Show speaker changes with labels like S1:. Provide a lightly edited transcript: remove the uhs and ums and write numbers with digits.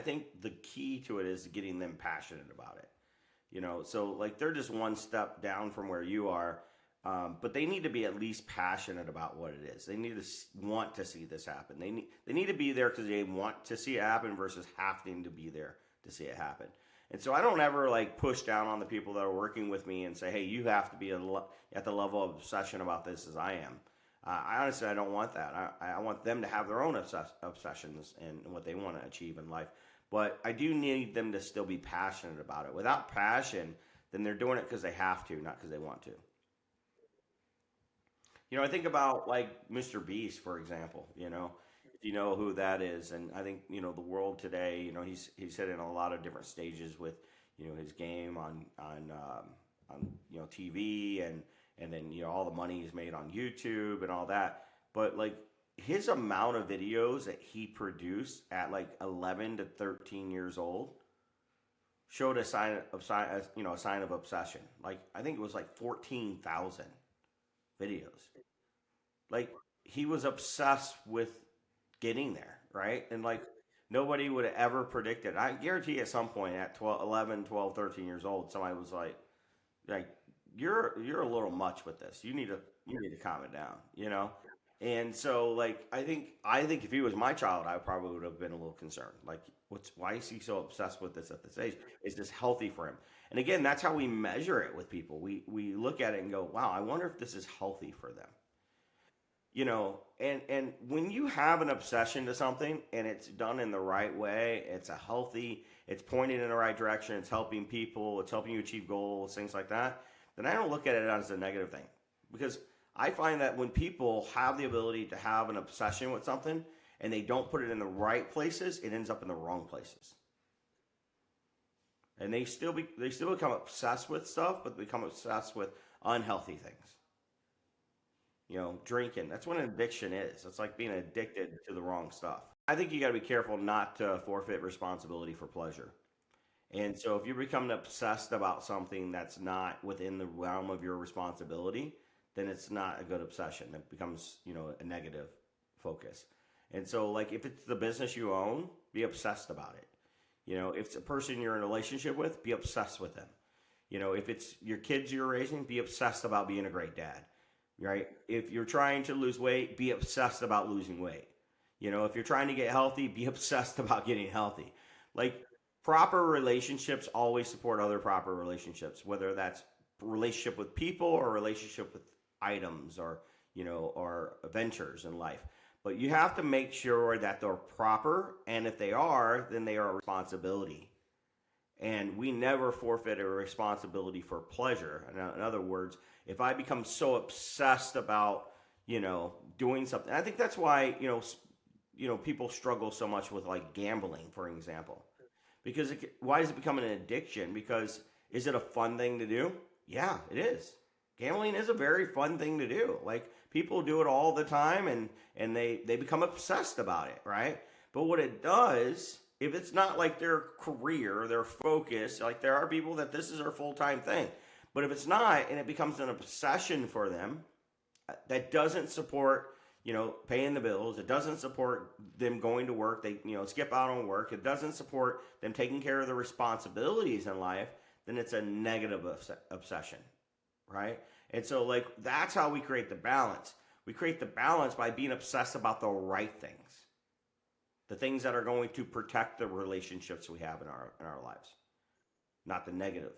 S1: I think the key to it is getting them passionate about it. So like they're just one step down from where you are, but they need to be at least passionate about what it is. They need to want to see this happen. They need to be there because they want to see it happen versus having to be there to see it happen. And so I don't ever like push down on the people that are working with me and say, hey, you have to be at the level of obsession about this as I am. I honestly, I don't want that. I want them to have their own obsessions and what they want to achieve in life. But I do need them to still be passionate about it. Without passion, then they're doing it because they have to, not because they want to. I think about like Mr. Beast, for example. If you know who that is, and I think the world today. He's hit in a lot of different stages with his game on TV and then all the money he's made on YouTube and all that. But like his amount of videos that he produced at like 11 to 13 years old showed a sign of obsession. Like I think it was like 14,000 videos. Like he was obsessed with getting there, right? And like nobody would have ever predicted. I guarantee at some point at 12, 11, 12, 13 years old, somebody was like you're a little much with this. You need to calm it down, you know? And so like I think if he was my child, I probably would have been a little concerned. Like why is he so obsessed with this at this age? Is this healthy for him? And again, that's how we measure it with people. We look at it and go, wow, I wonder if this is healthy for them. And when you have an obsession to something and it's done in the right way, it's pointed in the right direction, it's helping people, it's helping you achieve goals, things like that, then I don't look at it as a negative thing. Because I find that when people have the ability to have an obsession with something and they don't put it in the right places, it ends up in the wrong places. And they still become obsessed with stuff, but become obsessed with unhealthy things. Drinking. That's what an addiction is. It's like being addicted to the wrong stuff. I think you got to be careful not to forfeit responsibility for pleasure. And so if you become obsessed about something that's not within the realm of your responsibility, then it's not a good obsession. It becomes, a negative focus. And so like if it's the business you own, be obsessed about it. If it's a person you're in a relationship with, be obsessed with them. If it's your kids you're raising, be obsessed about being a great dad, right? If you're trying to lose weight, be obsessed about losing weight. If you're trying to get healthy, be obsessed about getting healthy. Like proper relationships always support other proper relationships, whether that's relationship with people or relationship with items or ventures in life. But you have to make sure that they're proper, and if they are, then they are a responsibility. And we never forfeit a responsibility for pleasure. In other words, if I become so obsessed about, doing something, I think that's why, people struggle so much with like gambling, for example. Because why does it become an addiction? Because is it a fun thing to do? Yeah, it is. Gambling is a very fun thing to do. Like people do it all the time and they become obsessed about it, right? But what it does, if it's not like their career, their focus, like there are people that this is their full-time thing. But if it's not and it becomes an obsession for them, that doesn't support paying the bills. It doesn't support them going to work. They skip out on work. It doesn't support them taking care of the responsibilities in life. Then it's a negative obsession, right? And so like that's how we create the balance. We create the balance by being obsessed about the right things, the things that are going to protect the relationships we have in our lives, not the negative.